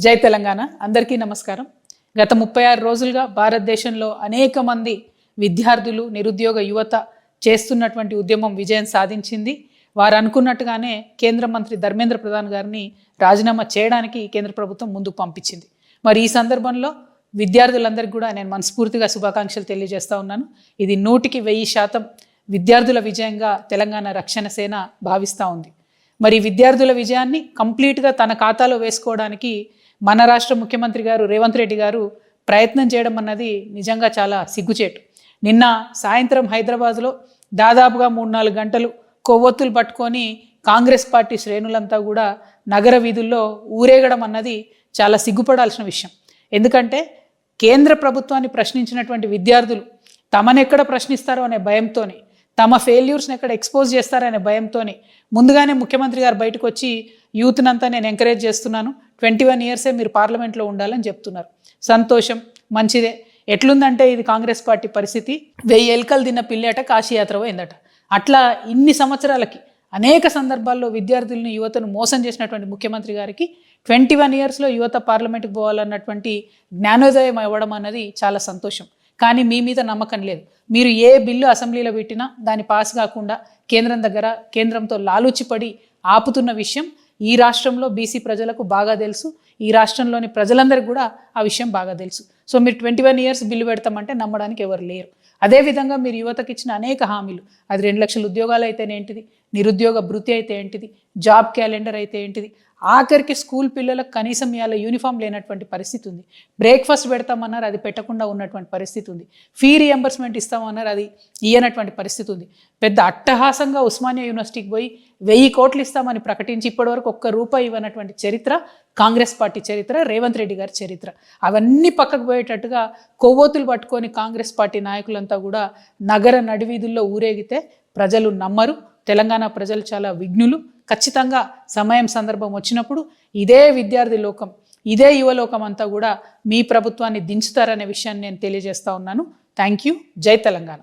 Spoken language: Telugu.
జై తెలంగాణ అందరికీ నమస్కారం. గత 36 రోజులుగా భారతదేశంలో అనేక మంది విద్యార్థులు నిరుద్యోగ యువత చేస్తున్నటువంటి ఉద్యమం విజయం సాధించింది. వారు అనుకున్నట్టుగానే కేంద్ర మంత్రి ధర్మేంద్ర ప్రధాన్ గారిని రాజీనామా చేయడానికి కేంద్ర ప్రభుత్వం ముందుకు పంపించింది. మరి ఈ సందర్భంలో విద్యార్థులందరికీ కూడా నేను మనస్ఫూర్తిగా శుభాకాంక్షలు తెలియజేస్తా ఉన్నాను. ఇది 100% విద్యార్థుల విజయంగా తెలంగాణ రక్షణ సేన భావిస్తూ ఉంది. మరి విద్యార్థుల విజయాన్ని కంప్లీట్గా తన ఖాతాలో వేసుకోవడానికి మన రాష్ట్ర ముఖ్యమంత్రి గారు రేవంత్ రెడ్డి గారు ప్రయత్నం చేయడం అన్నది నిజంగా చాలా సిగ్గుచేటు. నిన్న సాయంత్రం హైదరాబాద్లో దాదాపుగా 3-4 గంటలు కొవ్వొత్తులు పట్టుకొని కాంగ్రెస్ పార్టీ శ్రేణులంతా కూడా నగర వీధుల్లో ఊరేగడం అన్నది చాలా సిగ్గుపడాల్సిన విషయం. ఎందుకంటే కేంద్ర ప్రభుత్వాన్ని ప్రశ్నించినటువంటి విద్యార్థులు తమనెక్కడ ప్రశ్నిస్తారో అనే భయంతోనే, తమ ఫెయిల్యూర్స్ని ఎక్కడ ఎక్స్పోజ్ చేస్తారనే భయంతోనే ముందుగానే ముఖ్యమంత్రి గారు బయటకు వచ్చి యూత్నంతా నేను ఎంకరేజ్ చేస్తున్నాను, 21 ఇయర్సే మీరు పార్లమెంట్లో ఉండాలని చెప్తున్నారు. సంతోషం, మంచిదే. ఎట్లుందంటే ఇది కాంగ్రెస్ పార్టీ పరిస్థితి, 1000 ఎలుకలు తిన్న పిల్లేట కాశీయాత్ర పోయిందట. అట్లా ఇన్ని సంవత్సరాలకి అనేక సందర్భాల్లో విద్యార్థులను యువతను మోసం చేసినటువంటి ముఖ్యమంత్రి గారికి 21 ఇయర్స్లో యువత పార్లమెంట్కి పోవాలన్నటువంటి జ్ఞానోదయం ఇవ్వడం అన్నది చాలా సంతోషం. కానీ మీ మీద నమ్మకం లేదు. మీరు ఏ బిల్లు అసెంబ్లీలో పెట్టినా దాన్ని పాస్ కాకుండా కేంద్రంతో లాలూచిపడి ఆపుతున్న విషయం ఈ రాష్ట్రంలో బీసీ ప్రజలకు బాగా తెలుసు. ఈ రాష్ట్రంలోని ప్రజలందరికీ కూడా ఆ విషయం బాగా తెలుసు. సో మీరు 21 ఇయర్స్ బిల్లు పెడతామంటే నమ్మడానికి ఎవరు లేరు. అదేవిధంగా మీరు యువతకి ఇచ్చిన అనేక హామీలు, అది 2 లక్షల ఉద్యోగాలు అయితేనేంటిది, నిరుద్యోగ భృతి అయితే ఏంటిది, జాబ్ క్యాలెండర్ అయితే ఏంటిది, ఆఖరికి స్కూల్ పిల్లలకు కనీసం ఇవాళ యూనిఫామ్ లేనటువంటి పరిస్థితి ఉంది. బ్రేక్ఫాస్ట్ పెడతామన్నారు, అది పెట్టకుండా ఉన్నటువంటి పరిస్థితి ఉంది. ఫీ రియంబర్స్మెంట్ ఇస్తామన్నారు, అది ఇయ్యనటువంటి పరిస్థితి ఉంది. పెద్ద అట్టహాసంగా ఉస్మానియా యూనివర్సిటీకి పోయి 1000 కోట్లు ఇస్తామని ప్రకటించి ఇప్పటివరకు ₹1 ఇవ్వనటువంటి చరిత్ర కాంగ్రెస్ పార్టీ చరిత్ర, రేవంత్ రెడ్డి గారి చరిత్ర. అవన్నీ పక్కకు పోయేటట్టుగా కొవ్వొత్తులు పట్టుకొని కాంగ్రెస్ పార్టీ నాయకులంతా కూడా నగర నడివీధుల్లో ఊరేగితే ప్రజలు నమ్మరు. తెలంగాణ ప్రజలు చాలా విఘ్నులు. ఖచ్చితంగా సమయం సందర్భం వచ్చినప్పుడు ఇదే విద్యార్థి లోకం, ఇదే యువలోకం అంతా కూడా మీ ప్రభుత్వాన్ని దించుతారనే విషయాన్ని నేను తెలియజేస్తా ఉన్నాను. Thank you. జై తెలంగాణ.